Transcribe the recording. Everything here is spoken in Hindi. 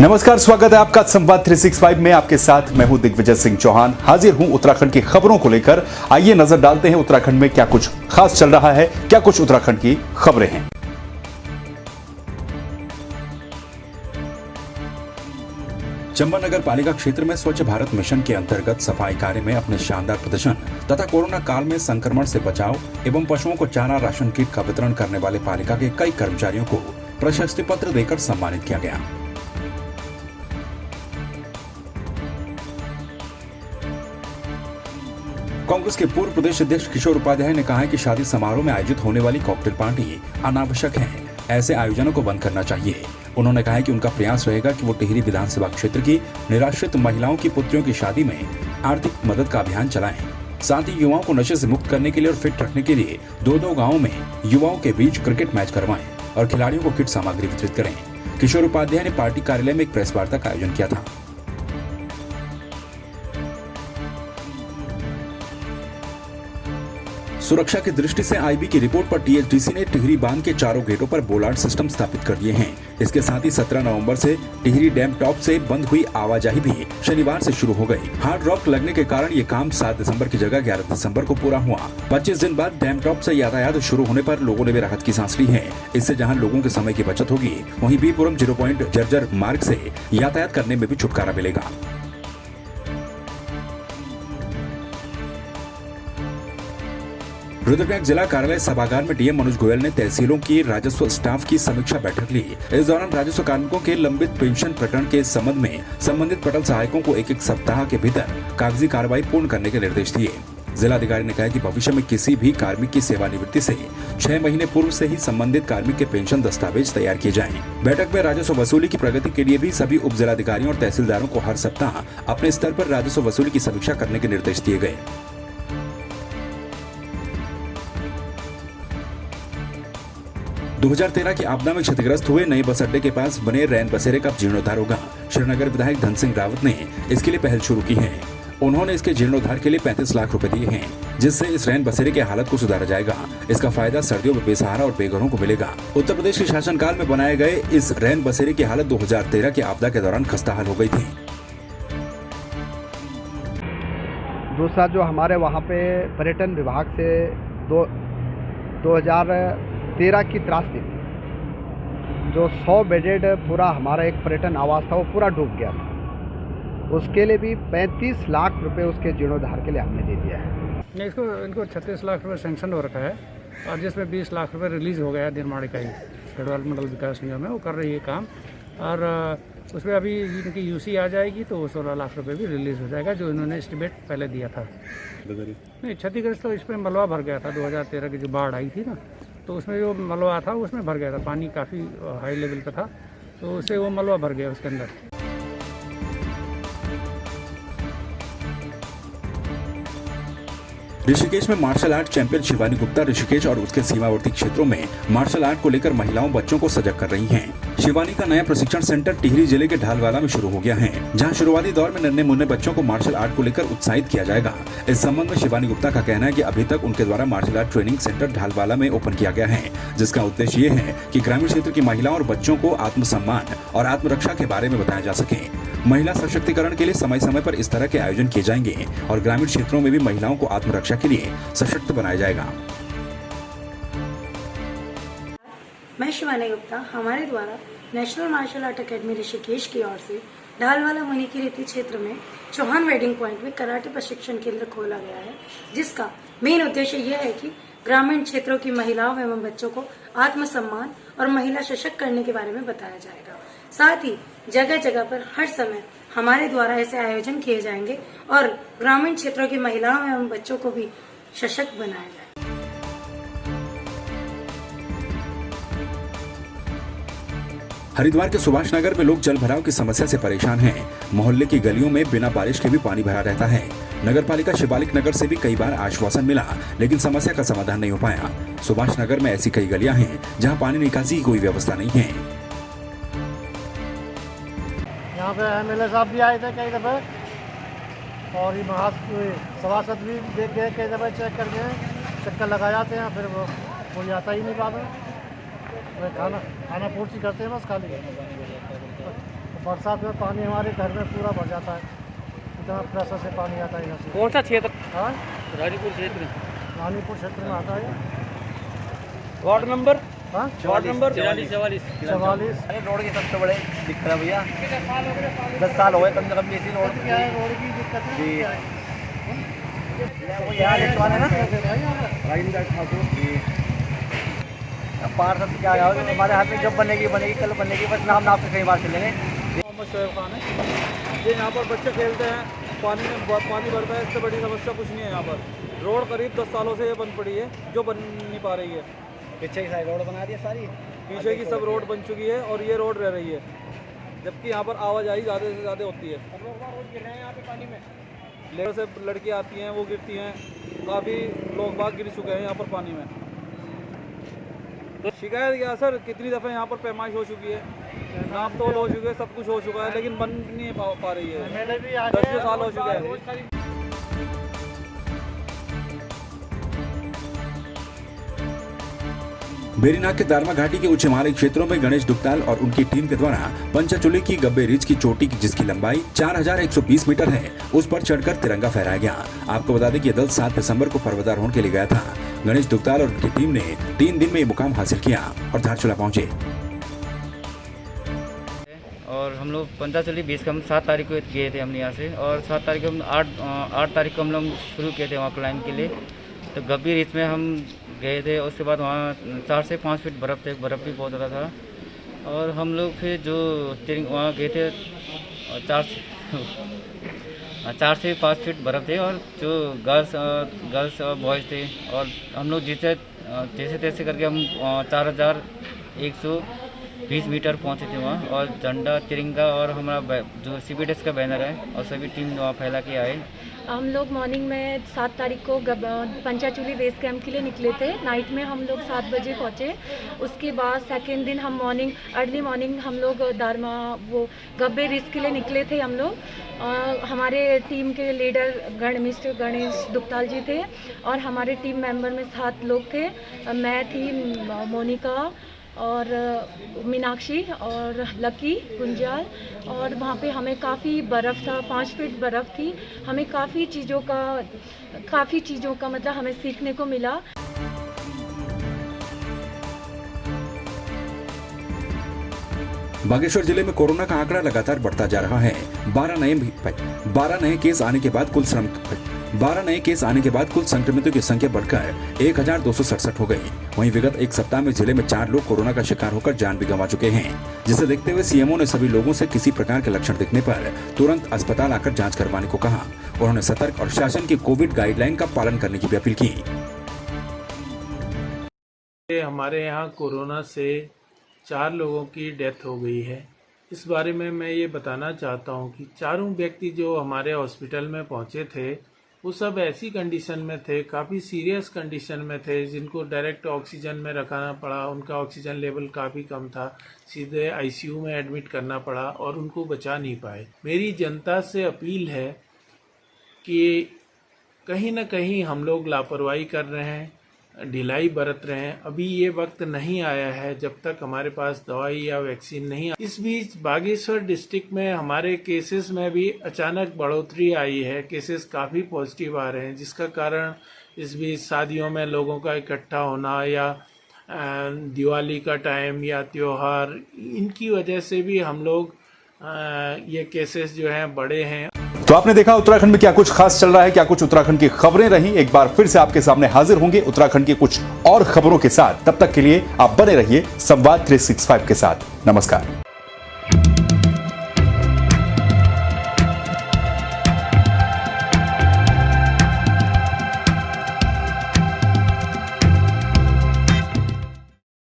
नमस्कार, स्वागत है आपका संवाद 365 में। आपके साथ मैं हूं दिग्विजय सिंह चौहान। हाजिर हूं उत्तराखंड की खबरों को लेकर। आइए नजर डालते हैं उत्तराखंड में क्या कुछ खास चल रहा है, क्या कुछ उत्तराखंड की खबरें हैं। चंबा नगर पालिका क्षेत्र में स्वच्छ भारत मिशन के अंतर्गत सफाई कार्य में अपने शानदार प्रदर्शन तथा कोरोना काल में संक्रमण से बचाव एवं पशुओं को चारा राशन किट का वितरण करने वाले पालिका के कई कर्मचारियों को प्रशस्ति पत्र देकर सम्मानित किया गया। कांग्रेस के पूर्व प्रदेश अध्यक्ष किशोर उपाध्याय ने कहा है कि शादी समारोह में आयोजित होने वाली कॉकटेल पार्टी अनावश्यक है, ऐसे आयोजनों को बंद करना चाहिए। उन्होंने कहा है कि उनका प्रयास रहेगा कि वो टिहरी विधानसभा क्षेत्र की निराश्रित महिलाओं की पुत्रियों की शादी में आर्थिक मदद का अभियान चलाएं। साथ ही युवाओं को नशे से मुक्त करने के लिए और फिट रखने के लिए दो गाँवों में युवाओं के बीच क्रिकेट मैच करवाएं और खिलाड़ियों को किट सामग्री वितरित करें। किशोर उपाध्याय ने पार्टी कार्यालय में एक प्रेस वार्ता का आयोजन किया था। सुरक्षा की दृष्टि से आईबी की रिपोर्ट पर टीएचडीसी ने टिहरी बांध के चारों गेटों पर बोलार्ड सिस्टम स्थापित कर दिए हैं। इसके साथ ही 17 नवंबर से टिहरी डैम टॉप से बंद हुई आवाजाही भी शनिवार से शुरू हो गई। हार्ड रॉक लगने के कारण ये काम 7 दिसंबर की जगह 11 दिसंबर को पूरा हुआ। 25 दिन बाद डैम टॉप से यातायात शुरू होने पर लोगों ने भी राहत की सांस ली है। इससे जहाँ लोगों के समय की बचत होगी, वहीं बीपुरम 0 पॉइंट जर्जर मार्ग से यातायात करने में भी छुटकारा मिलेगा। रुद्रप्रयाग जिला कार्यालय सभागार में डीएम मनोज गोयल ने तहसीलों की राजस्व स्टाफ की समीक्षा बैठक ली। इस दौरान राजस्व कार्मिकों के लंबित पेंशन प्रकरण के संबंध में संबंधित पटल सहायकों को एक सप्ताह के भीतर कागजी कार्रवाई पूर्ण करने के निर्देश दिए। जिलाधिकारी ने कहा कि भविष्य में किसी भी कार्मिक की सेवानिवृत्ति से 6 महीने पूर्व से ही संबंधित कार्मिक के पेंशन दस्तावेज तैयार किए जाएं। बैठक में राजस्व वसूली की प्रगति के लिए भी सभी उप जिलाधिकारियों और तहसीलदारों को हर सप्ताह अपने स्तर पर राजस्व वसूली की समीक्षा करने के निर्देश दिए गए। 2013 की आपदा में क्षतिग्रस्त हुए नए बस अड्डे के पास बने रैन बसेरे का जीर्णोद्धार होगा। श्रीनगर विधायक धन सिंह रावत ने इसके लिए पहल शुरू की है। उन्होंने इसके जीर्णोद्धार के लिए 35 लाख रुपए दिए हैं, जिससे इस रैन बसेरे की हालत को सुधारा जाएगा। इसका फायदा सर्दियों में बेसहारा और बेघरों को मिलेगा। उत्तर प्रदेश के शासनकाल में बनाए गए इस रैन बसेरे की हालत 2013 की आपदा के दौरान खस्ताहाल हो गई थी। दूसरा जो हमारे वहाँ पे पर्यटन विभाग से 2013 की त्रासदी थी, जो 100 बेडेड पूरा हमारा एक पर्यटन आवास था, वो पूरा डूब गया था। उसके लिए भी 35 लाख रुपए उसके जीर्णोद्धार के लिए हमने दे दिया है। इनको 36 लाख रुपए सैंक्शन हो रखा है और जिसमें 20 लाख रुपए रिलीज हो गया है। निर्माण इकाई गढ़वाल मंडल विकास निगम है, वो कर रही है काम और उसमें अभी इनकी यूसी आ जाएगी तो 16 लाख रुपए भी रिलीज हो जाएगा, जो इन्होंने एस्टिमेट पहले दिया था। नहीं, क्षतिग्रस्त तो इसमें मलबा भर गया था। 2013 की जो बाढ़ आई थी ना, तो उसमें जो मलबा था उसमें भर गया था। पानी काफ़ी हाई लेवल पे था, तो उससे वो मलबा भर गया उसके अंदर। ऋषिकेश में martial art champion Shivani Gupta Rishikesh और उसके सीमावर्ती क्षेत्रों में मार्शल आर्ट को लेकर महिलाओं बच्चों को सजग कर रही हैं। शिवानी का नया प्रशिक्षण सेंटर टिहरी जिले के ढालवाला में शुरू हो गया है, जहां शुरुआती दौर में नन्हे मुन्ने बच्चों को मार्शल आर्ट को लेकर उत्साहित किया जाएगा। इस संबंध में शिवानी गुप्ता का कहना है कि अभी तक उनके द्वारा martial art training centre Dhalwala में ओपन किया गया है, जिसका उद्देश्य ये है कि ग्रामीण क्षेत्र की महिलाओं और बच्चों को आत्मसम्मान और आत्मरक्षा के बारे में बताया जा सके। महिला सशक्तिकरण के लिए समय समय पर इस तरह के आयोजन किए जाएंगे और ग्रामीण क्षेत्रों में भी महिलाओं को आत्मरक्षा के लिए सशक्त बनाया जाएगा। मैं शिवानी गुप्ता, हमारे द्वारा national martial art academy Rishikesh की ओर से ढालवाला मनी की रेती क्षेत्र में चौहान वेडिंग पॉइंट में कराटे प्रशिक्षण केंद्र खोला गया है, जिसका मेन उद्देश्य यह है कि ग्रामीण क्षेत्रों की महिलाओं एवं बच्चों को आत्मसम्मान और महिला सशक्त करने के बारे में बताया जाएगा। साथ ही जगह जगह पर हर समय हमारे द्वारा ऐसे आयोजन किए जाएंगे और ग्रामीण क्षेत्रों की महिलाओं एवं बच्चों को भी सशक्त बनाया जाएगा। हरिद्वार के सुभाष नगर में लोग जल भराव की समस्या से परेशान हैं। मोहल्ले की गलियों में बिना बारिश के भी पानी भरा रहता है। नगर पालिका शिवालिक नगर से भी कई बार आश्वासन मिला, लेकिन समस्या का समाधान नहीं हो पाया। सुभाष नगर में ऐसी कई गलियां हैं जहां पानी निकासी की कोई व्यवस्था नहीं है। यहाँ पे एमएलए साहब भी आए थे कई दफ़े और ये सभासद भी देख गए कई दफ़े, चेक कर गए, चक्कर लगा जाते हैं, फिर वो कोई आता ही नहीं। बाद में खाना पूर्ति करते हैं बस खाली। बरसात में पानी हमारे घर में पूरा भर जाता है, इतना प्रेशर से पानी आता है यहाँ से। कौन सा क्षेत्र? हाँ, रानीपुर क्षेत्र। रानीपुर क्षेत्र में आता है। Ward number? हाँ, वार्ड नंबर 44। 44। अरे रोड की सबसे बड़े दिक्कत है भैया, 10 साल हो गए कम से कम इसी रोड क्या है, रोड की दिक्कत है। जी। यहाँ लिखवाना है ना राजेंद्र ठाकुर जी। अब पार्षद क्या है, हमारे हाथ में जब बनेगी कल बनेगी, बस नाम नाम से कई बार चलेंगे। मोहम्मद शोएब खान है। ये यहाँ पर बच्चे खेलते हैं, पानी भरता है, इससे बड़ी समस्या कुछ नहीं है। यहाँ पर रोड करीब 10 सालों से ये बंद पड़ी है, जो बन नहीं पा रही है। पीछे की साइड रोड बना दी है सारी, पीछे की सब रोड बन चुकी है और ये रोड रह रही है, जबकि यहाँ पर आवाजाही ज़्यादा से ज़्यादा होती है। लेबर से लड़कियाँ आती हैं, वो गिरती हैं, काफ़ी लोग बाग गिर चुके हैं यहाँ पर पानी में। तो शिकायत क्या सर, कितनी दफ़े यहाँ पर पैमाइश हो चुकी है, नाप तोल हो चुके हैं, सब कुछ हो चुका है, लेकिन बन नहीं पा रही है। 10 साल हो चुके हैं। बेरीनाग के दारमा घाटी के उच्च हिमालयी क्षेत्रों में गणेश दुग्ताल और उनकी टीम के द्वारा पंचाचूली की गब्बे रिज की चोटी जिसकी लंबाई 4120 मीटर है, उस पर चढ़कर तिरंगा फहराया गया। आपको बता दें कि यह दल 7 दिसंबर को पर्वतारोहण के लिए गया था। गणेश दुग्ताल और उनकी टीम ने 3 दिन में ये मुकाम हासिल किया और धारचूला पहुंचे। और हम लोग पंचाचूली बेस कैंप 7 तारीख को गए थे हमने यहाँ से, और 7 तारीख को हम 8 तारीख को हम लोग शुरू किए थे वहाँ क्लाइंब के लिए। तो गब्बी रिज में हम गए थे, उसके बाद वहाँ 4 से 5 फीट बर्फ़ थे, बर्फ़ भी बहुत ज़्यादा था। और हम लोग फिर जो वहाँ गए थे 4 से 5 फीट बर्फ़ थे, और जो गर्ल्स और बॉयज़ थे, और हम लोग जैसे तैसे करके हम 4120 मीटर पहुँचे थे वहाँ। और झंडा, तिरंगा और हमारा जो CBDS का बैनर है, और सभी टीम वहाँ फैला के आए। हम लोग मॉर्निंग में 7 तारीख को पंचाचूली बेस कैंप के लिए निकले थे। नाइट में हम लोग 7 बजे पहुँचे। उसके बाद सेकेंड दिन हम अर्ली मॉर्निंग हम लोग दारमा वो गब्बे रिज के लिए निकले थे हम लोग। हमारे टीम के लीडर मिस्टर गणेश दुग्ताल जी थे, और हमारे टीम मेंबर में 7 लोग थे। मैं थी, मोनिका और मीनाक्षी और लकी गुंजाल। और वहाँ पे हमें काफ़ी बर्फ़ था, 5 फीट बर्फ़ थी। हमें काफ़ी चीज़ों का मतलब हमें सीखने को मिला। बागेश्वर जिले में कोरोना का आंकड़ा लगातार बढ़ता जा रहा है। 12 नए केस आने के बाद कुल संक्रमितों की संख्या बढ़कर 1267 हो गई। वहीं विगत एक सप्ताह में जिले में 4 लोग कोरोना का शिकार होकर जान भी गंवा चुके हैं, जिसे देखते हुए सीएमओ ने सभी लोगों से किसी प्रकार के लक्षण दिखने पर तुरंत अस्पताल आकर जांच करवाने को कहा। उन्होंने सतर्क और शासन की कोविड गाइडलाइन का पालन करने की भी अपील की। हमारे यहाँ कोरोना से 4 लोगों की डेथ हो गई है। इस बारे में मैं ये बताना चाहता हूँ कि चारों व्यक्ति जो हमारे हॉस्पिटल में पहुँचे थे, वो सब ऐसी कंडीशन में थे, काफ़ी सीरियस कंडीशन में थे, जिनको डायरेक्ट ऑक्सीजन में रखाना पड़ा। उनका ऑक्सीजन लेवल काफ़ी कम था, सीधे आईसीयू में एडमिट करना पड़ा और उनको बचा नहीं पाए। मेरी जनता से अपील है कि कहीं ना कहीं हम लोग लापरवाही कर रहे हैं, ढिलाई बरत रहे हैं। अभी ये वक्त नहीं आया है जब तक हमारे पास दवाई या वैक्सीन नहीं है। इस बीच बागेश्वर डिस्ट्रिक्ट में हमारे केसेस में भी अचानक बढ़ोतरी आई है। केसेस काफ़ी पॉजिटिव आ रहे हैं, जिसका कारण इस बीच शादियों में लोगों का इकट्ठा होना या दिवाली का टाइम या त्यौहार, इनकी वजह से भी हम लोग ये केसेस जो हैं बढ़े हैं। तो आपने देखा उत्तराखंड में क्या कुछ खास चल रहा है, क्या कुछ उत्तराखंड की खबरें रही। एक बार फिर से आपके सामने हाजिर होंगे उत्तराखंड की कुछ और खबरों के साथ। तब तक के लिए आप बने रहिए संवाद 365 के साथ। नमस्कार।